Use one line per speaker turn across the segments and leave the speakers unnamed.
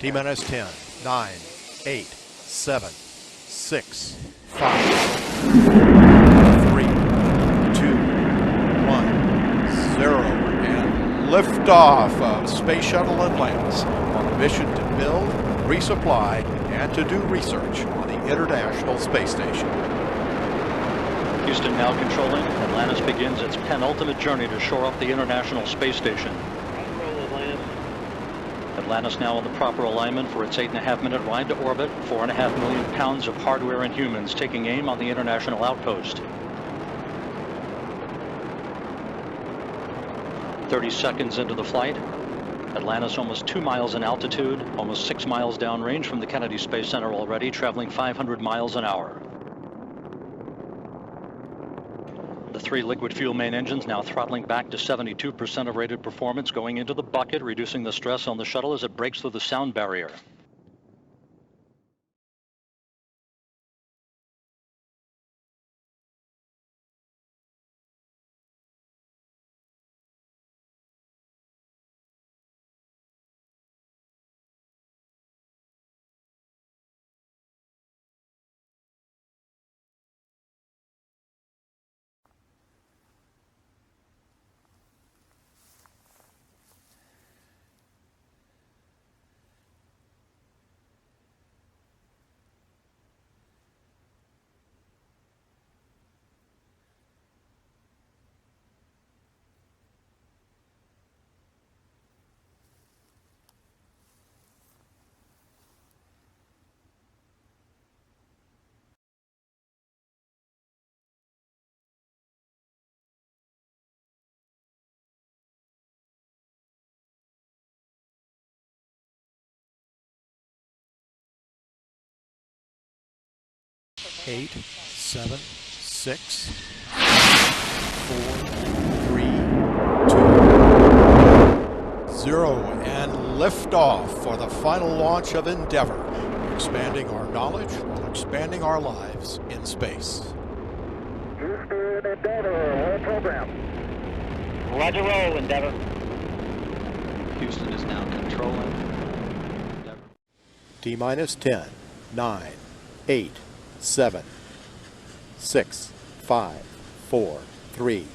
T-minus 10, 9, 8, 7, 6, 5, 3, 2, 1, 0, and liftoff of Space Shuttle Atlantis on a mission to build, resupply, and to do research on the International Space Station.
Houston now controlling. Atlantis begins its penultimate journey to shore up the International Space Station. Atlantis now in the proper alignment for its 8.5-minute ride to orbit. 4.5 million pounds of hardware and humans taking aim on the International Outpost. 30 seconds into the flight. Atlantis almost 2 miles in altitude, almost 6 miles downrange from the Kennedy Space Center already, traveling 500 miles an hour. The 3 liquid fuel main engines now throttling back to 72% of rated performance, going into the bucket, reducing the stress on the shuttle as it breaks through the sound barrier.
Eight, 7, 6, 4, 3, 2, 0, and liftoff for the final launch of Endeavour, expanding our knowledge while expanding our lives in space.
Houston, Endeavour, all program. Roger, roll, Endeavour.
Houston is now controlling.
T-minus 10, 9, 8, 7, 6, 5, 4, 3,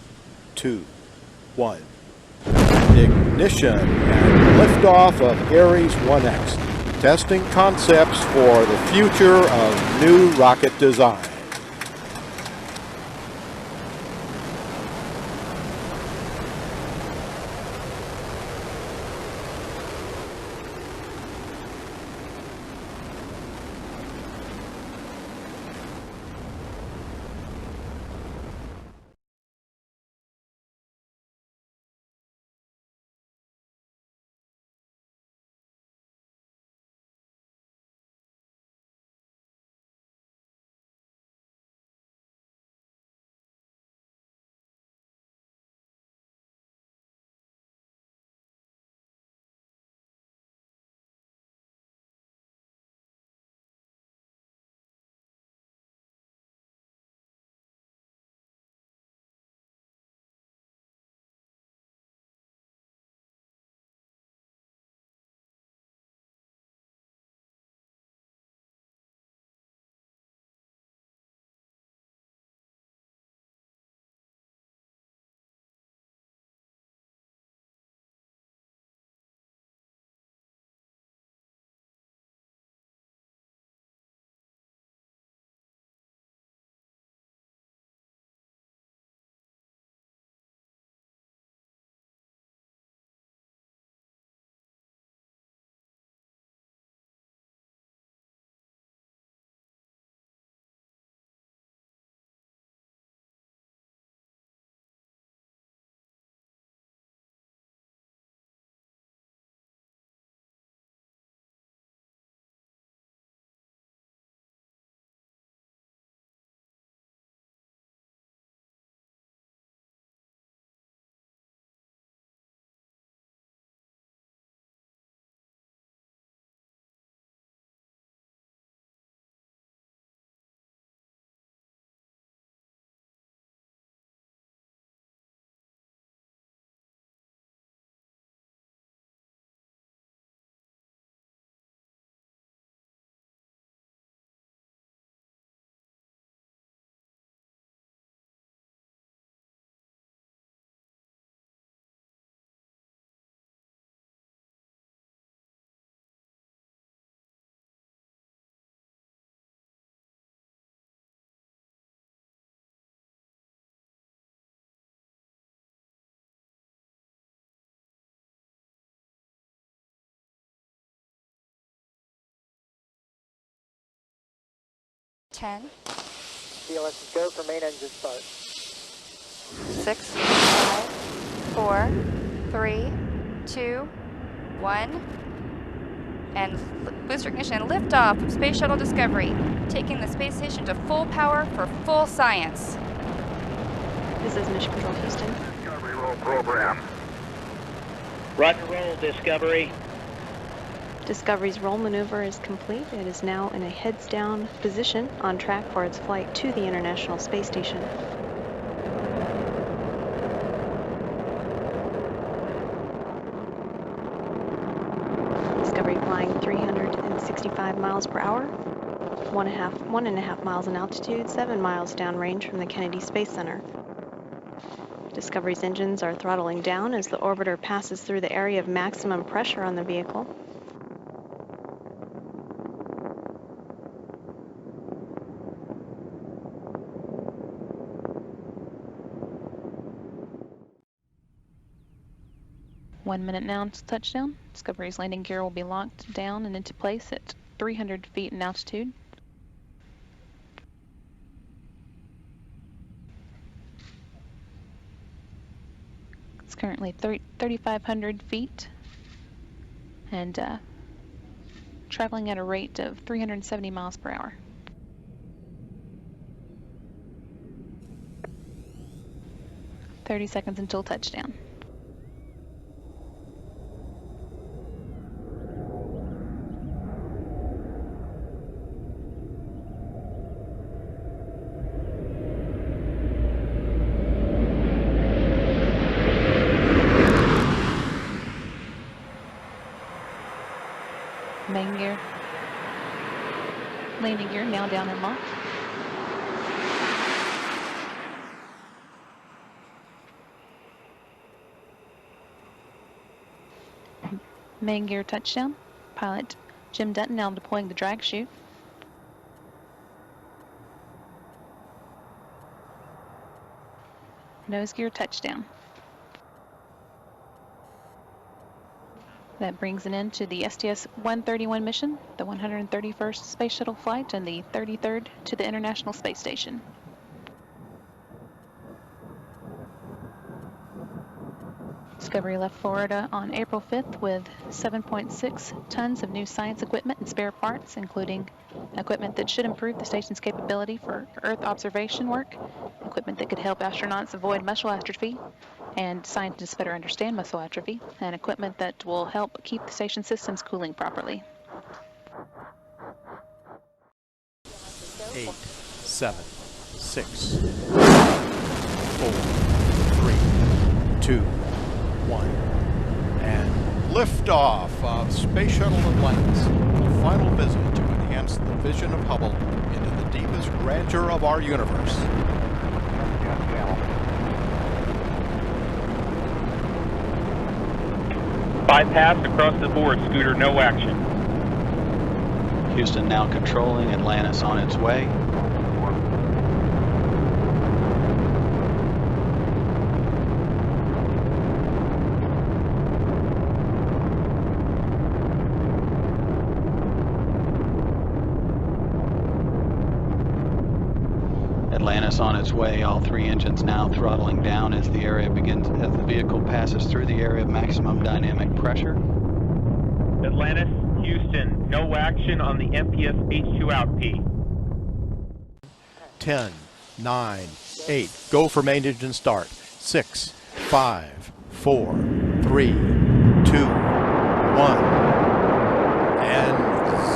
2, 1. Ignition and liftoff of Ares 1X, testing concepts for the future of new rocket design.
10.
CLS go for main engine start.
6, 5, 4, 3, 2, 1. And booster ignition liftoff of Space Shuttle Discovery, taking the space station to full power for full science.
This is Mission Control Houston.
Discovery roll program. Roger roll, Discovery.
Discovery's roll maneuver is complete. It is now in a heads-down position on track for its flight to the International Space Station. Discovery flying 365 miles per hour, 1.5 miles in altitude, 7 miles downrange from the Kennedy Space Center. Discovery's engines are throttling down as the orbiter passes through the area of maximum pressure on the vehicle.
One minute now to touchdown. Discovery's landing gear will be locked down and into place at 300 feet in altitude. It's currently 3,500 feet and traveling at a rate of 370 miles per hour. "30 seconds until touchdown. Main gear, landing gear now down and locked. Main gear touchdown. Pilot Jim Dutton now deploying the drag chute. Nose gear touchdown. That brings an end to the STS-131 mission, the 131st Space Shuttle flight, and the 33rd to the International Space Station. Discovery left Florida on April 5th with 7.6 tons of new science equipment and spare parts, including equipment that should improve the station's capability for Earth observation work, equipment that could help astronauts avoid muscle atrophy, and scientists better understand muscle atrophy, and equipment that will help keep the station systems cooling properly.
8, 7, 6, 5, 4, 3, 2, 1. And liftoff of Space Shuttle Atlantis, the final visit to enhance the vision of Hubble into the deepest grandeur of our universe.
Bypass across the board, Scooter, no action.
Houston now controlling, Atlantis on its way. Atlantis on its way, all three engines now throttling down as the vehicle passes through the area of maximum dynamic pressure.
Atlantis, Houston, no action on the MPS H2 out P.
10, 9, 8. Go for main engine start. 6, 5, 4, 3, 2, 1. And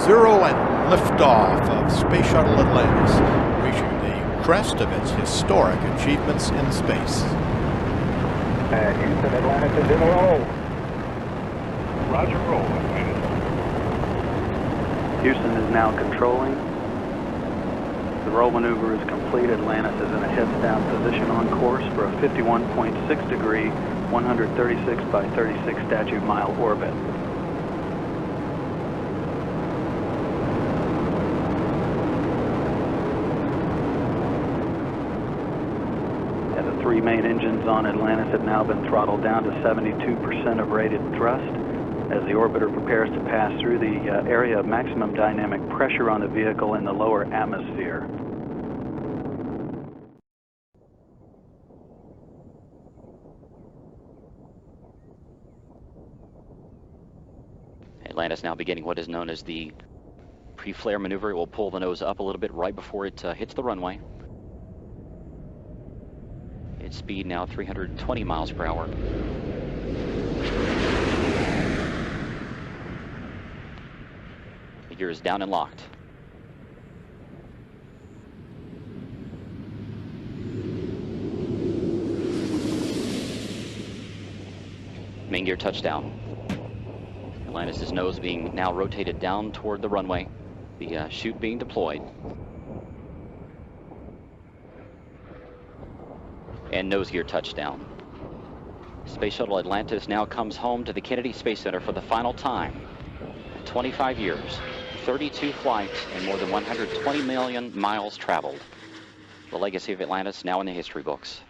0 and liftoff of Space Shuttle Atlantis, reaching the crest of its historic achievements in space.
Houston, Atlantis is in a roll.
Roger, roll, Atlantis.
Houston is now controlling. The roll maneuver is complete. Atlantis is in a heads-down position on course for a 51.6 degree, 136 by 36 statute mile orbit. The three main engines on Atlantis have now been throttled down to 72% of rated thrust. as the orbiter prepares to pass through the area of maximum dynamic pressure on the vehicle in the lower atmosphere.
Atlantis now beginning what is known as the pre-flare maneuver. It will pull the nose up a little bit right before it hits the runway. Its speed now 320 miles per hour. The gear is down and locked. Main gear touchdown. Atlantis' nose being now rotated down toward the runway. The chute being deployed. And nose gear touchdown. Space Shuttle Atlantis now comes home to the Kennedy Space Center for the final time. 25 years, 32 flights, and more than 120 million miles traveled. The legacy of Atlantis now in the history books.